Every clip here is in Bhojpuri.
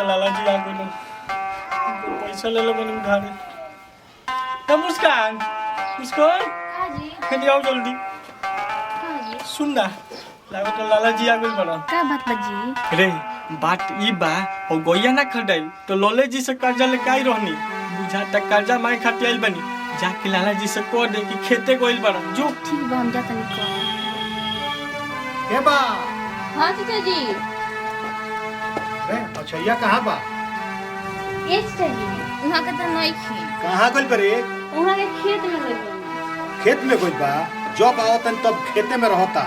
लगता लाला जी आ गए पैसा ले लो मैंने उधार है। मुस्कान मुस्कान हाँ जी। कहीं आओ जल्दी। हाँ जी। सुन ना लागत लाला जी आ गए बड़ा। क्या बात बाजी? रे बात ई बा और गोइया ना खटाई तो लोले जी से कर्जा लेके आई रहनी बुझा तक कर्जा मांगे खातिर आइल बनी जाके लाला जी से कह दे कि खेते गोइल बड़ा जो। ठीक बा हम जाता नहीं को। के बा? हाँ चाचा जी। रे अछैया कहाँ बा? ये चाचा जी वहाँ का तो नहीं खी। कहाँ गइल बरे? वहाँ के खेत में लगी। खेत में गइल बा? जब आवतन तब खेते में रहता।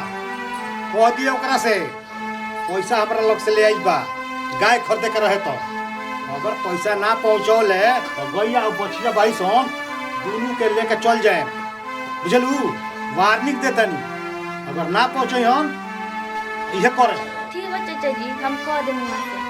कह दिए ओकरा से पैसा हमरा लोग से ले आई बा गाय खरीदे के रहे तो अगर पैसा ना पहुँचौले तो गैया और बछिया भाई सोन दोनों के लेके चल जाए बुझलू वार्निंग देतनी अगर ना पहुँचे हम इहे करे। ठीक बा चाचा जी हम कह देंगे वहाँ से।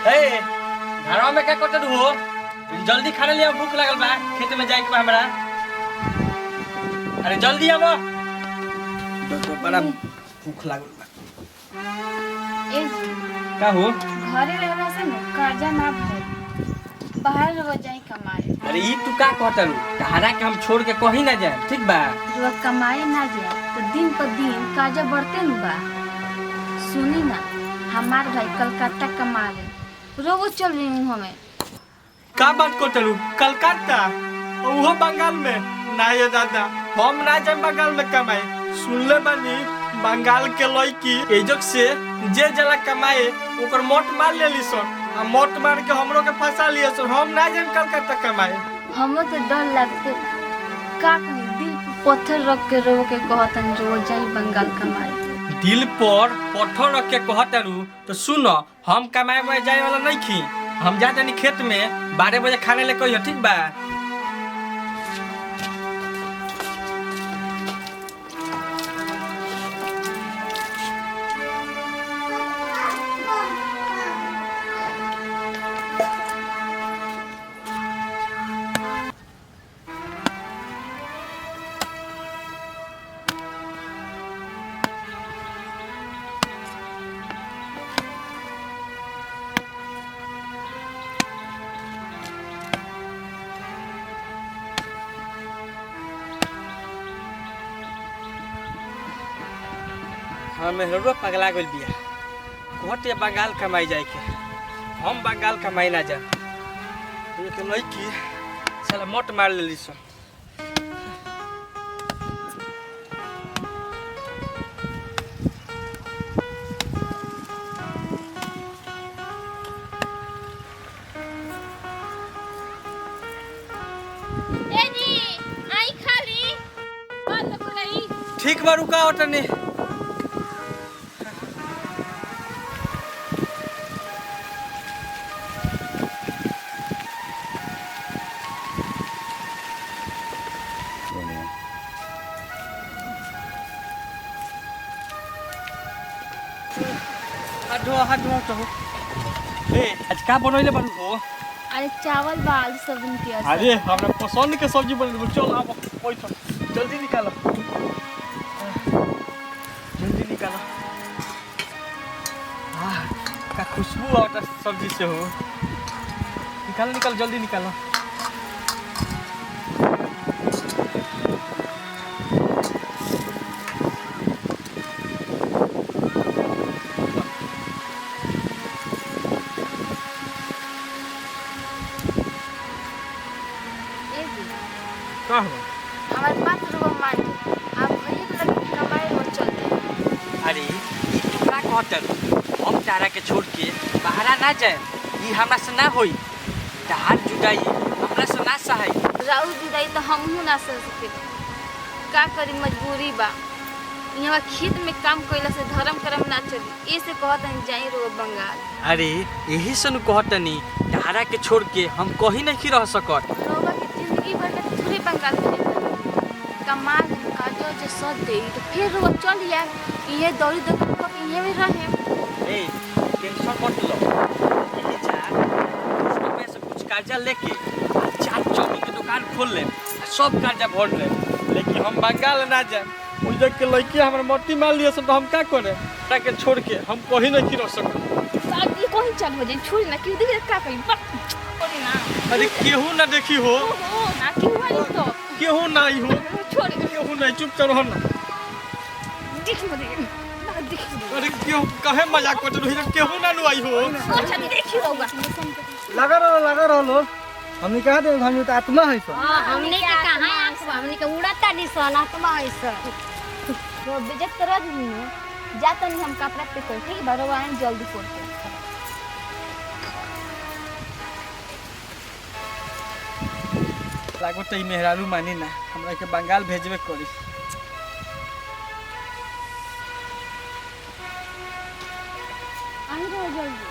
घरवा में क्या करते हो? जल्दी खाना लिया भूख लगल बा खेत में जाए के बा हमरा। अरे जल्दी आवो तो बड़ा भूख लागल बा। ए जी का हो? घरे रहला से न कर्जा ना भर बाहर रह जाए कमाए। अरे ई तू का कहतलू तहरा के हम छोड़ के कहीं ना जाए ठीक बा? जो कमाए ना जाए तो दिन पर दिन कर्जा बढ़ते न बा। सुनी ना हमार भाई कलकत्ता कमा रहे रोज चल रही हूँ हमें। का बात करतलू कलकत्ता और वो बंगाल में? ना ये दादा हम ना जाए बंगाल में कमाए। सुनले बानी बंगाल के लड़की एजक से जे जला कमाए ओकर मोट मार लेली सन आ मोट मार के हमरो के फंसा लिए सन। हम ना जाए कलकत्ता कमाए। हमें तो डर लगते का कहीं दिल पे पत्थर रख के रो के कहतन जो जाई बंगाल कमाए। दिल पर पत्थर रख के कहतरू तो सुनो हम कमाए में जाए वाला नहीं खी। हम जा जानी खेत में 12 बजे खाने ले कहियो ठीक बा? हाँ मेहरो पगला गइल बिया कहते बंगाल कमाई जाए के। हम बंगाल कमाई ना जा तो नहीं की साला मोट मार लेली सन। ए जी आई खाली बंद करी। ठीक बा रुका ओटने। हाथ धो तो ए आज का बनैले बारू हो? अरे चावल बाल सब्जी के असर। अरे हमरा पसंद के सब्जी बनेले चल अब बैठ जल्दी निकालो जल्दी निकालो। का खुशबू आता सब्जी से हो। निकालो निकालो जल्दी निकालो। हमारे पास रुपया मान आप भैया को लगे कमाए और चलते। अरे ई तू का कहत हम तारा के छोड़ के बाहर ना जाए ई हमरा से ना होई। तार जुदाई हमरा से ना सहाय। राउर जुदाई तो हम ना सह सके का करी मजबूरी बा। यहाँ खेत में काम कइला से धर्म कर्म ना चली ऐसे कहतन जाई रो बंगाल। अरे यही सन कहतनी तारा के छोड़ के हम कहीं नहीं रह सकत। रोबा की जिंदगी भर में थोड़ी बंगाल कमाल का तो जो सद दे तो फिर वो चल या ये दौड़ी दौड़ी कब ये में रहे ए टेंशन मत लो ये जा उसको पैसे कुछ कर्जा लेके चार चौकी की दुकान खोल ले सब कर्जा भर ले लेकिन हम बंगाल ना जाए उधर के लड़की हमारे मोटी मार लिए तो हम क्या करें ताकि छोड़ के हम कहीं नहीं रह सकते शादी कहीं चल हो जाए छोड़ ना क्यों देखिए का कहीं बस छोड़ ना अरे केहू ना देखी हो ना क्यों आई तो केहू ना आई हो छोड़ केहू नहीं चुप रहो ना देख मत देख अरे क्यों कहे मजाक करते रहो केहू ना नु आई हो अच्छा देखी होगा लगा रहो हमने कहा दे हमने तो आत्मा है सो हां हमने के कहां आत्मा हमने के उड़ाता निसन आत्मा है सो तो बेजत करा दी जाता नहीं हम कपड़ा पे कर ठीक बारो आए जल्दी करते लागो तो मेहरारू मानी ना हमरा के बंगाल भेजबे करी आई रहो जल्दी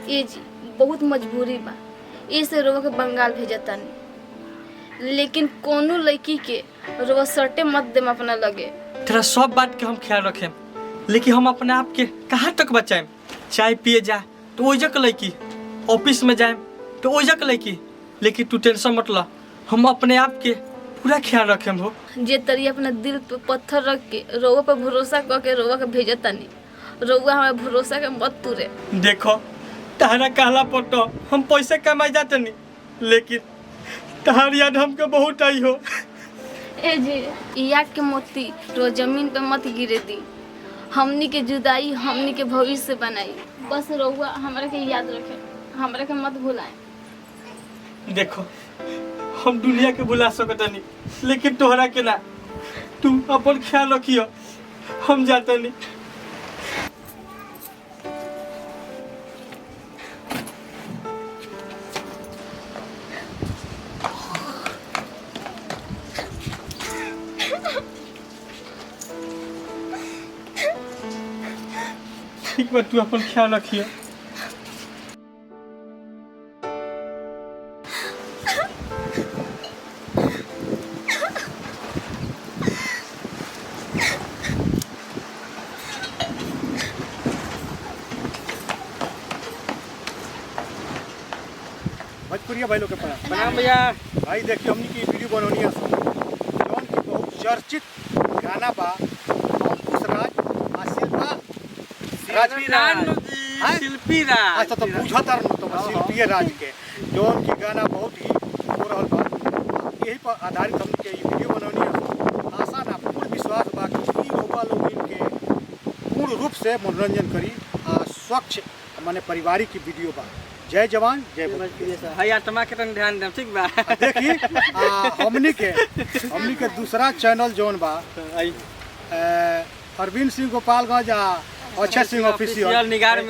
ये जी बहुत मजबूरी बा ऐसे रोवा के बंगाल भेजता नहीं लेकिन कोनो लड़की के रोवा सटे मत दे अपना लगे तेरा सब बात के हम ख्याल रखें लेकिन हम अपने आप के कहाँ तक बचाएं चाय पिए जा तो ओइ जक लड़की ऑफिस में जाए तो ओइ जक लड़की लेकिन तू टेंशन मत ला हम अपने आप के पूरा ख्याल रखें हो जे तरी अपना दिल पे पत्थर रख के रोवा पे भरोसा करके रोवा के भेजता नहीं रोवा हमारे भरोसा के मत तुरे देखो तारा कहला पर तो हम पैसे कमाई जाते नहीं लेकिन तहार याद हमके बहुत आई हो ए जी याद के मोती रो जमीन पे मत गिरे दी हमनी के जुदाई हमनी के भविष्य बनाई बस रोवा हमरा के याद रखे हमरा के मत भुलाए देखो हम दुनिया के भुला सकता नहीं लेकिन तोहरा के ना तू अपन ख्याल रखियो हम जाता नहीं ठीक बा तू अपन ख्याल रखियो भोजपुरिया भाई लोग के प्रणाम भैया भाई देखिए हमनी की वीडियो बनौनी है जौन की बहुत चर्चित गाना बा अंकुश राज आ शिल्पा शिल्पी राज अच्छा तो पूछा तार तो शिल्पी राज के जौन की गाना बहुत ही हो रहल बा यही पर आधारित हमनी के वीडियो बनौनी है आशा ना पूर्ण विश्वास बा कि ई लोग इनके पूर्ण रूप से मनोरंजन करी आ स्वच्छ माने पारिवारिक की वीडियो बा जय जवान जय भोजपुरी हाय आत्मा के तन ध्यान दे ठीक बा देखी हमनी के दूसरा चैनल जौन बा अरविंद सिंह गोपालगंज आ अक्षय सिंह ऑफिशियल निगार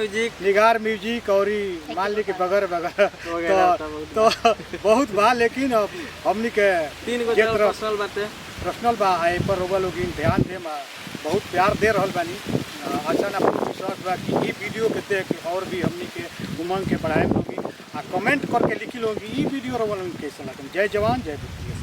म्यूजिक और मान ली के बगैर तो बहुत बा लेकिन हमनी के तीन गो पर्सनल बा है पर रोगा लोग ध्यान दे बहुत प्यार दे रहल बानी अच्छा ना विश्वास बा कि ई वीडियो के देख और भी हमनी के उमंग के बढ़ाए लोगी आ कमेंट करके लिखी लोगी ई वीडियो रोगा लोग कैसा लगे जय जवान जय भोजपुरी।